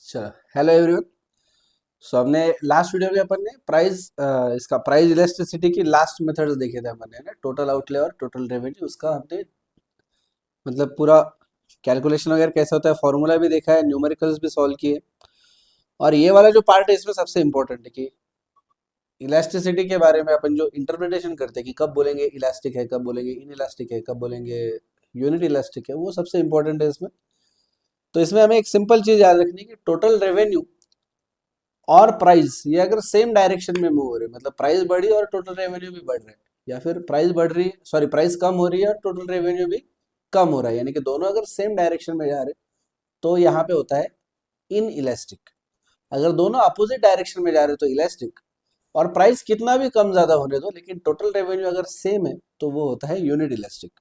चलो, hello everyone. सो हमने last video में अपन ने इसका प्राइस इलास्टिसिटी की लास्ट मेथड्स देखे थे अपन ने ना, टोटल आउटले और टोटल रेवेन्यू। उसका हमने मतलब पूरा कैलकुलेशन वगैरह कैसे होता है, फॉर्मूला भी देखा है, न्यूमेरिकल्स भी सॉल्व किए। और ये वाला जो पार्ट है इसमें सबसे इंपॉर्टेंट है कि इलास्टिसिटी के बारे में अपन जो इंटरप्रिटेशन करते हैं कि कब बोलेंगे इलास्टिक है, कब बोलेंगे इन इलास्टिक है, कब बोलेंगे यूनिट इलास्टिक है, वो सबसे इंपॉर्टेंट है इसमें। तो इसमें हमें एक सिंपल चीज याद रखनी है कि टोटल रेवेन्यू और प्राइस ये अगर सेम डायरेक्शन में मूव हो रहे हैं, मतलब प्राइस बढ़ी और टोटल रेवेन्यू भी बढ़ रहा है, या फिर प्राइस बढ़ रही सॉरी प्राइस कम हो रही है और टोटल रेवेन्यू भी कम हो रहा है, यानी कि दोनों अगर सेम डायरेक्शन में जा रहे हैं, तो यहाँ पे होता है इन इलास्टिक। अगर दोनों अपोजिट डायरेक्शन में जा रहे हैं तो इलास्टिक। और प्राइस कितना भी कम ज्यादा होने दो, लेकिन टोटल रेवेन्यू अगर सेम है तो वो होता है यूनिट इलास्टिक।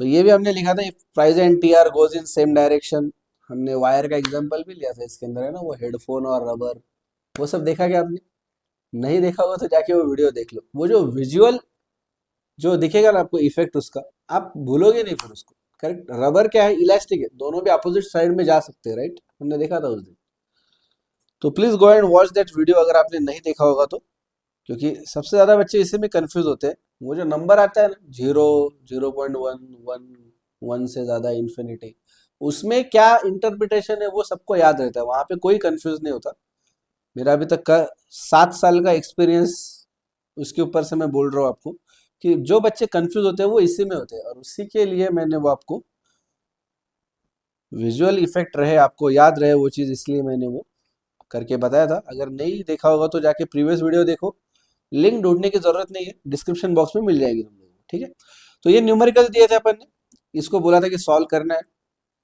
तो ये भी हमने लिखा था, price and T R goes in same direction. हमने वायर का एग्जांपल भी लिया था इसके अंदर, है ना, वो हेडफोन और रबर, वो सब देखा क्या आपने? नहीं देखा होगा तो जाके वो वीडियो देख लो। वो जो विजुअल जो दिखेगा ना आपको इफेक्ट उसका, आप भूलोगे नहीं फिर उसको। करेक्ट। रबर क्या है? इलास्टिक है, दोनों भी अपोजिट साइड में जा सकते हैं, राइट? हमने देखा था उस दिन। तो please go and watch that video अगर आपने नहीं देखा होगा तो, क्योंकि सबसे ज्यादा बच्चे इसी में कंफ्यूज होते हैं। वो जो नंबर आता है ना, 0, 0.1, 1 से ज्यादा इन्फिनिटी, उसमें क्या इंटरप्रिटेशन है वो सबको याद रहता है, वहां पे कोई कंफ्यूज नहीं होता। मेरा अभी तक का 7 साल का एक्सपीरियंस, उसके ऊपर से मैं बोल रहा हूँ आपको कि जो बच्चे कंफ्यूज होते हैं वो इसी में होते हैं, और उसी के लिए मैंने वो आपको विजुअल इफेक्ट रहे, आपको याद रहे वो चीज़, इसलिए मैंने वो करके बताया था। अगर नहीं देखा होगा तो जाके प्रीवियस वीडियो देखो, लिंक ढूंढने की जरूरत नहीं है, डिस्क्रिप्शन बॉक्स में मिल जाएगी तुम लोगों को, ठीक है? तो ये न्यूमेरिकल दिए थे अपन ने, इसको बोला था कि सॉल्व करना है।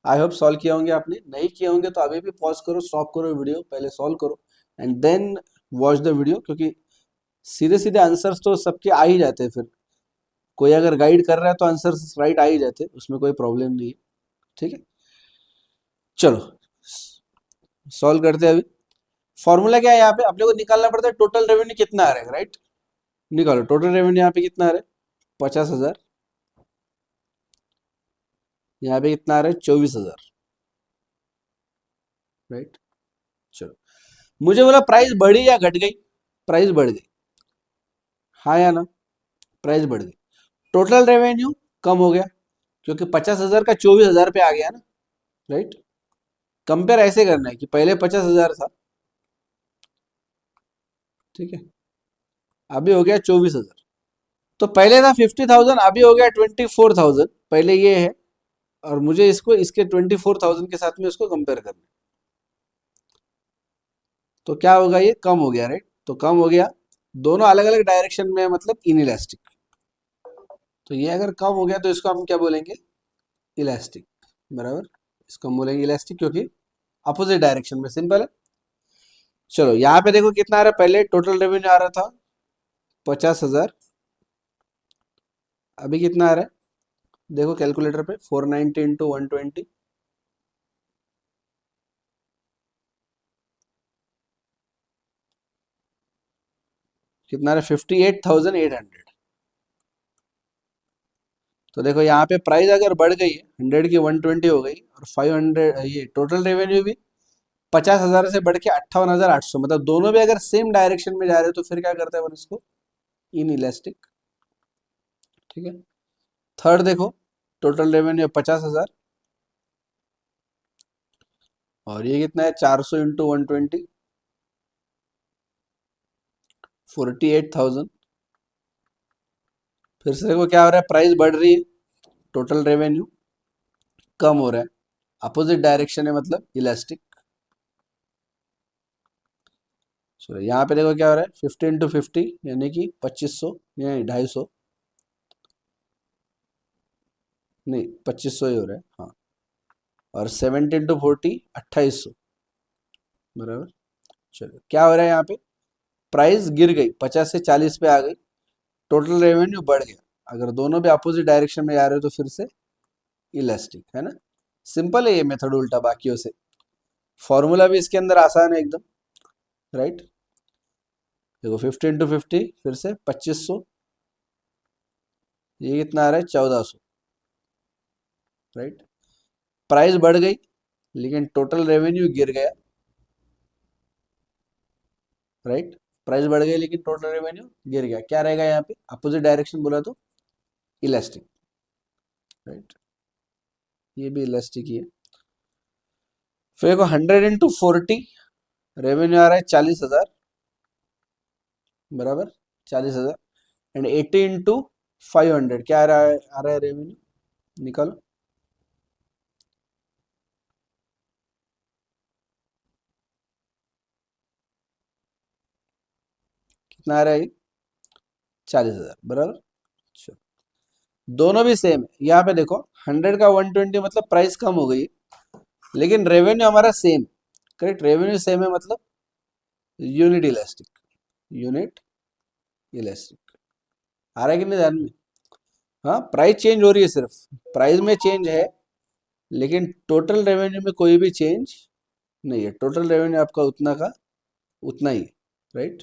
आई होप सॉल्व किया होंगे आपने, नहीं किए होंगे तो अभी भी पॉज करो, स्टॉप करो वीडियो, पहले सॉल्व करो and then watch the video, क्योंकि सीधे सीधे आंसर्स तो सबके आ ही जाते हैं। फिर कोई अगर गाइड कर रहा है तो आंसर्स राइट आ ही जाते हैं, उसमें कोई प्रॉब्लम नहीं है, ठीक है? चलो सॉल्व करते हैं अभी। फॉर्मूला क्या है यहाँ पे? अपने को निकालना पड़ता है टोटल रेवेन्यू कितना आ रहा है, राइट? निकालो टोटल रेवेन्यू यहाँ पे कितना आ रहा है, 50,000। यहाँ पे कितना आ रहा है, 24,000, राइट? चलो, मुझे बोला प्राइस बढ़ी या घट गई? प्राइस बढ़ गई, हाँ या ना? प्राइस बढ़ गई। टोटल रेवेन्यू कम हो गया, क्योंकि 50,000 का 24,000 पे आ गया ना, राइट? कंपेयर ऐसे करना है कि पहले 50,000 था, ठीक है, अभी हो गया 24,000। तो पहले था 50,000, अभी हो गया 24,000, पहले ये है, और मुझे इसको इसके 24,000 के साथ में इसको कंपेयर करना है। तो क्या होगा, ये कम हो गया, राइट? तो कम हो गया, दोनों अलग अलग डायरेक्शन में है, मतलब इनइलास्टिक। तो ये अगर कम हो गया तो इसको हम क्या बोलेंगे, इलास्टिक, बराबर। इसको हम बोलेंगे इलास्टिक, क्योंकि अपोजिट डायरेक्शन में, सिंपल है। चलो यहाँ पे देखो कितना आ रहा है, पहले टोटल रेवेन्यू आ रहा था 50,000, अभी कितना आ रहा है देखो कैलकुलेटर पे, 490 इंटू 120, कितना आ रहा है, 58,800। तो देखो यहाँ पे प्राइस अगर बढ़ गई है, 100 की 120 हो गई, और 500 ये टोटल रेवेन्यू भी 50,000 से बढ़ के 58,800, मतलब दोनों भी अगर सेम डायरेक्शन में जा रहे हो तो फिर क्या करते हैं अपन इसको, इन इलास्टिक, ठीक है? थर्ड देखो, टोटल रेवेन्यू 50,000, और ये कितना है, 400 इंटू 120, 48,000। फिर से देखो क्या हो रहा है, प्राइस बढ़ रही है, टोटल रेवेन्यू कम हो रहा है, अपोजिट डायरेक्शन है, मतलब इलास्टिक। चलो यहाँ पे देखो क्या हो रहा है, 50 इंटू 50 यानी कि 2500, यानी 250, नहीं 2500 ही हो रहा है, हाँ। और 70 इंटू 40 2800, बराबर। चलो क्या हो रहा है यहाँ पे, प्राइस गिर गई, 50 से 40 पे आ गई, टोटल रेवेन्यू बढ़ गया। अगर दोनों भी अपोजिट डायरेक्शन में जा रहे हो तो फिर से इलास्टिक, है ना? सिंपल है ये मेथड, उल्टा बाकियों से। फॉर्मूला भी इसके अंदर आसान है एकदम, राइट? देखो 50 इंटू 50 फिर से 2500, ये कितना आ रहा है, 1400। राइट। प्राइस बढ़ गई लेकिन टोटल रेवेन्यू गिर गया, राइट। प्राइस बढ़ गई लेकिन टोटल रेवेन्यू गिर गया, क्या रहेगा यहाँ पे, अपोजिट डायरेक्शन बोला तो इलास्टिक, राइट। ये भी इलास्टिक ही है। फिर देखो 100 × 40, रेवेन्यू आ रहा है 40,000, बराबर 40,000, एंड 80 × 500 क्या आ रहा है रेवेन्यू, निकालो। कितना आ रहा है ये, 40,000, बराबर। अच्छा, दोनों भी सेम है। यहाँ पे देखो 100 का 120 मतलब प्राइस कम हो गई, लेकिन रेवेन्यू हमारा सेम, करेक्ट, रेवेन्यू सेम है मतलब यूनिट इलास्टिक, यूनिट इलास्टिक। आ रहा है कि नहीं ध्यान में। हाँ, प्राइस चेंज हो रही है, सिर्फ प्राइस में चेंज है, लेकिन टोटल रेवेन्यू में कोई भी चेंज नहीं है। टोटल रेवेन्यू आपका उतना का उतना ही, राइट।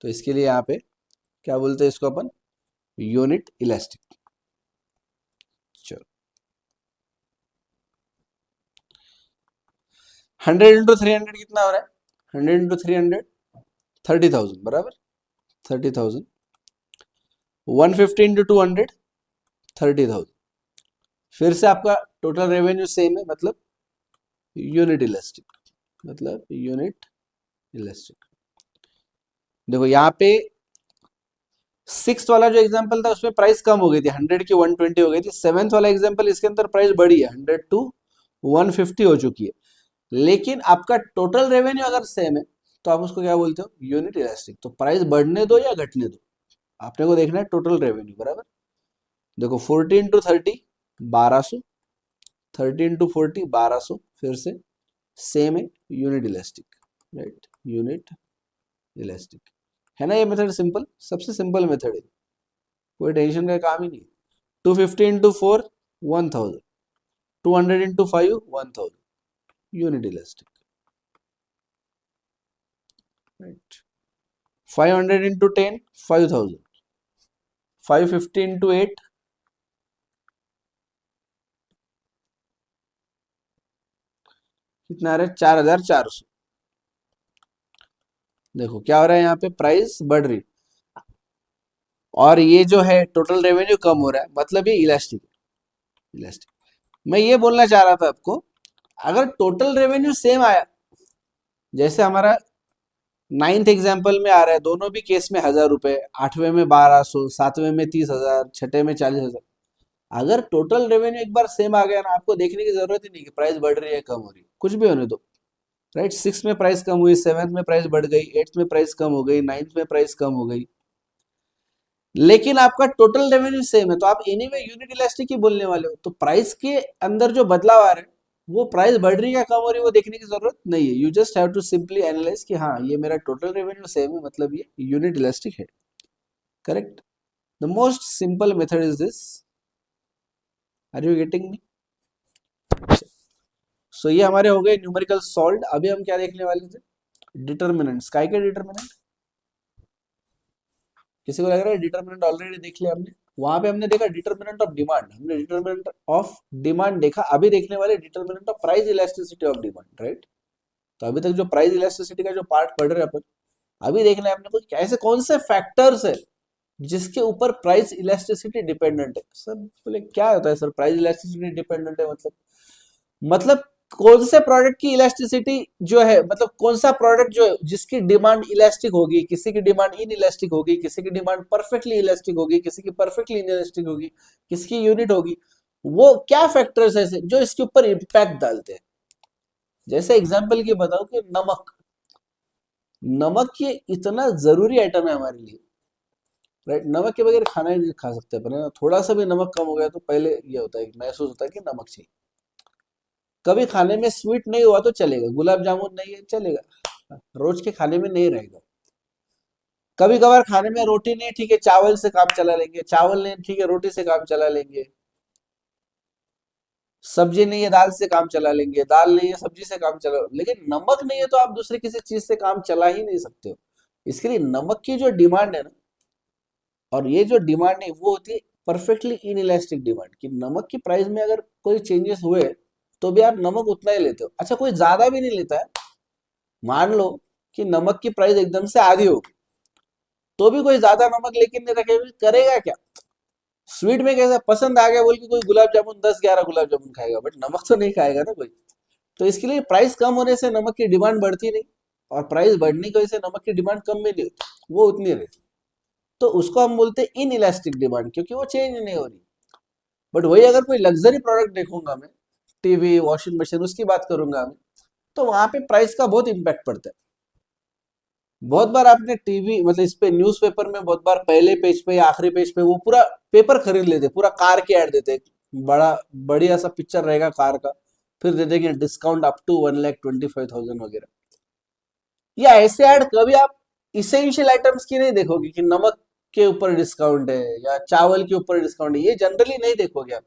तो इसके लिए यहाँ पे क्या बोलते हैं इसको अपन, यूनिट इलास्टिक। चलो 100 × 300 कितना हो रहा है, 100 × 300 30,000, बराबर 30,000। 150 × 200 30,000। फिर से आपका टोटल रेवेन्यू सेम है, मतलब यूनिट इलास्टिक, मतलब यूनिट इलास्टिक। देखो यहाँ पे 6th वाला जो एग्जांपल था उसमें प्राइस कम हो गई थी, 100 की 120 हो गई थी। 7th वाला एग्जांपल, इसके अंदर प्राइस बढ़ी है, 100 to 150 हो चुकी है, लेकिन आपका टोटल रेवेन्यू अगर सेम है तो आप उसको क्या बोलते हो, यूनिट इलास्टिक। तो प्राइस बढ़ने दो या घटने दो, आपने को देखना है टोटल रेवेन्यू, बराबर। देखो 14 × 30 1200, 13 × 40 1200, फिर से सेम है, unit elastic, right, unit elastic. है ना ये मेथड सिंपल, सबसे सिंपल मेथड है, कोई टेंशन का काम ही नहीं। 250 × 4 1000, 200 × 5 1000, यूनिट इलास्टिक, राइट। 500 × 10 5000, 550 × 8 कितना आ रहा है, 4400। देखो क्या हो रहा है, यहाँ पे प्राइस बढ़ रही और ये जो है टोटल रेवेन्यू कम हो रहा है, मतलब ये इलास्टिक, इलास्टिक। मैं ये बोलना चाह रहा था आपको, अगर टोटल रेवेन्यू सेम आया, जैसे हमारा 9th एग्जाम्पल में आ रहा है, दोनों भी केस में 1000 रुपए, 8वें में 1200, 7वें में 30,000, छठे में 40,000। अगर टोटल रेवेन्यू एक बार सेम आ गया ना, आपको देखने की जरूरत ही नहीं कि प्राइस बढ़ रही है कम हो रही है, कुछ भी होने दो, राइट। 6 में प्राइस कम हुई, 7th में प्राइस बढ़ गई, 8th में प्राइस कम हो गई, 9th में प्राइस कम हो गई, लेकिन आपका टोटल रेवेन्यू सेम है, तो आप एनीवे यूनिट इलास्टिक ही बोलने वाले हो। तो प्राइस के अंदर जो बदलाव आ रहे हैं, वो प्राइस बढ़ रही है या कम हो रही है वो देखने की जरूरत नहीं है। You just have to simply analyse कि हाँ ये मेरा टोटल रेवेन्यू सेम है, मतलब ये यूनिट इलास्टिक है, correct. The most simple method is this, are you getting me. So ये हमारे हो गए न्यूमेरिकल सॉल्व। अभी हम क्या देखने वाले थे, डिटर्मिनेंट्स। काय के डिटर्मिनेंट, किसी को लग रहा है डिटर्मिनेंट ऑलरेडी देख लिया हमने। वहां पे हमने देखा डिटर्मिनेंट ऑफ डिमांड, हमने डिटर्मिनेंट ऑफ डिमांड देखा। अभी देखने वाले determinant of price elasticity of demand, right. तो अभी तक जो प्राइस इलास्टिसिटी का जो पार्ट पढ़ रहे हैं अपन, अभी देखना है अपने को ऐसे कौन से फैक्टर्स है जिसके ऊपर प्राइस इलास्टिसिटी डिपेंडेंट है। सर बोले क्या होता है सर प्राइस इलास्टिसिटी डिपेंडेंट है, मतलब कौन से प्रोडक्ट की इलास्टिसिटी जो है, मतलब कौन सा प्रोडक्ट जो है जिसकी डिमांड इलास्टिक होगी, किसी की डिमांड इन इलास्टिक होगी, किसी की डिमांड परफेक्टली इलास्टिक होगी, किसी की परफेक्टली इलास्टिक होगी, किसकी यूनिट होगी। वो क्या फैक्टर्स ऐसे जो इसके ऊपर इम्पैक्ट डालते हैं। जैसे एग्जांपल की बताओ कि नमक, नमक ये इतना जरूरी आइटम है हमारे लिए, राइट। नमक के बगैर खाना ही नहीं खा सकते अपन, है ना। थोड़ा सा भी नमक कम हो गया तो पहले ये होता है, महसूस होता है कि नमक चाहिए। कभी खाने में स्वीट नहीं हुआ तो चलेगा, गुलाब जामुन नहीं है चलेगा, रोज के खाने में नहीं रहेगा। कभी कभार खाने में रोटी नहीं, ठीक है चावल से काम चला लेंगे, चावल नहीं ठीक है रोटी से काम चला लेंगे, सब्जी नहीं है दाल से काम चला लेंगे, दाल नहीं है सब्जी से काम चला, लेकिन नमक नहीं है तो आप दूसरी किसी चीज से काम चला ही नहीं सकते हो। इसके लिए नमक की जो डिमांड है ना, और ये जो डिमांड है वो होती है परफेक्टली इनइलास्टिक डिमांड, कि नमक की प्राइस में अगर कोई चेंजेस हुए तो भी आप नमक उतना ही लेते हो। अच्छा, कोई ज्यादा भी नहीं लेता है, मान लो कि नमक की प्राइस एकदम से आधी हो गई, तो भी कोई ज्यादा नमक लेके नहीं रखे, करेगा क्या? स्वीट में कैसा पसंद आ गया बोल के कोई गुलाब जामुन 10-11 गुलाब जामुन खाएगा, बट नमक तो नहीं खाएगा ना कोई। तो इसके लिए प्राइस कम होने से नमक की डिमांड बढ़ती नहीं, और प्राइस बढ़ने की वजह से नमक की डिमांड कम भी नहीं होती, वो उतनी रहती। तो उसको हम बोलते हैं इन इलास्टिक डिमांड, क्योंकि वो चेंज नहीं हो रही। बट वही अगर कोई लग्जरी प्रोडक्ट देखूंगा मैं, टीवी, वॉशिंग मशीन, उसकी बात करूंगा मैं, तो वहां पे प्राइस का बहुत इंपैक्ट पड़ता है। बहुत बार आपने टीवी, मतलब इस पे न्यूज़पेपर में बहुत बार पहले पेज पे या आखिरी पेज पे वो पूरा पेपर खरीद लेते, पूरा कार के ऐड देते, बड़ा बढ़िया सा पिक्चर रहेगा कार का, फिर दे देंगे डिस्काउंट अप टू 1,25,000 वगैरह। या ऐसे ऐड कभी आप इसेंशियल आइटम्स की नहीं देखोगे कि नमक के ऊपर डिस्काउंट है या चावल के ऊपर डिस्काउंट है, ये जनरली नहीं देखोगे आप,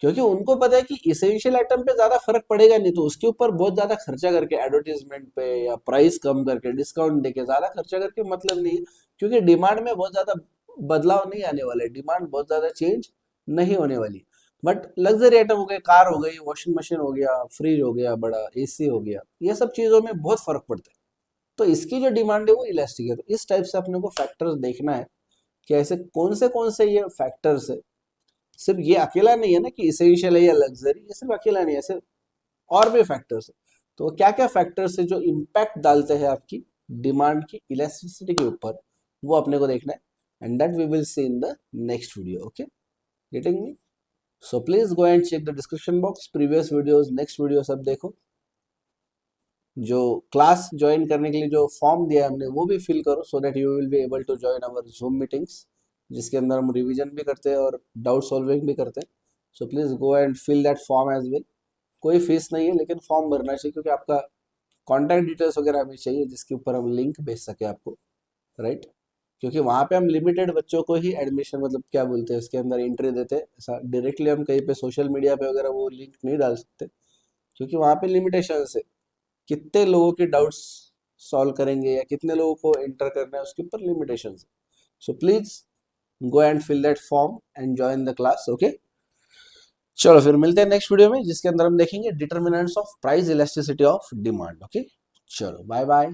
क्योंकि उनको पता है कि इसेंशियल आइटम पे ज्यादा फर्क पड़ेगा नहीं, तो उसके ऊपर बहुत ज्यादा खर्चा करके एडवर्टीजमेंट पे या प्राइस कम करके डिस्काउंट देके ज्यादा खर्चा करके मतलब नहीं है, क्योंकि डिमांड में बहुत ज्यादा बदलाव नहीं आने वाला है, डिमांड बहुत ज्यादा चेंज नहीं होने वाली। बट लग्जरी आइटम हो गए, कार हो गई, वॉशिंग मशीन हो गया, फ्रिज हो गया, बड़ा एसी हो गया, ये सब चीजों में बहुत फर्क पड़ता है। तो इसकी जो डिमांड है वो इलास्टिक है। तो इस टाइप से अपने को फैक्टर्स देखना है कि ऐसे कौन से ये फैक्टर्स है। सिर्फ ये अकेला नहीं है ना कि इसेंशियल है या लग्जरी, ये सिर्फ अकेला नहीं है, सिर्फ और भी फैक्टर्स है। तो क्या क्या फैक्टर्स है जो इम्पैक्ट डालते हैं आपकी डिमांड की इलास्टिसिटी के ऊपर, वो अपने को देखना है, and that we will see in the next video. Okay, getting me? So please go and check the description box, previous videos, next video सब देखो। जो क्लास ज्वाइन करने के लिए जो फॉर्म दिया है हमने, वो भी फिल करो, so that you will be able to join our Zoom meetings, जिसके अंदर हम रिवीजन भी करते हैं और डाउट सॉल्विंग भी करते हैं। So please go and fill that form as well. कोई फीस नहीं है, लेकिन फॉर्म भरना चाहिए, क्योंकि आपका कॉन्टैक्ट डिटेल्स वगैरह हमें चाहिए, जिसके ऊपर हम लिंक भेज सके आपको, राइट? क्योंकि वहाँ पे हम लिमिटेड बच्चों को ही एडमिशन, मतलब क्या बोलते हैं, इसके अंदर एंट्री देते हैं। ऐसा डायरेक्टली हम कहीं पे सोशल मीडिया पे वगैरह वो लिंक नहीं डाल सकते, क्योंकि वहाँ पे लिमिटेशन है, कितने लोगों के डाउट्स सॉल्व करेंगे या कितने लोगों को एंटर करना है, उसके ऊपर लिमिटेशन है। So please go and fill that form and join the class. Okay, चलो फिर मिलते हैं नेक्स्ट वीडियो में, जिसके अंदर हम देखेंगे determinants of price elasticity of demand. Okay, चलो बाय बाय।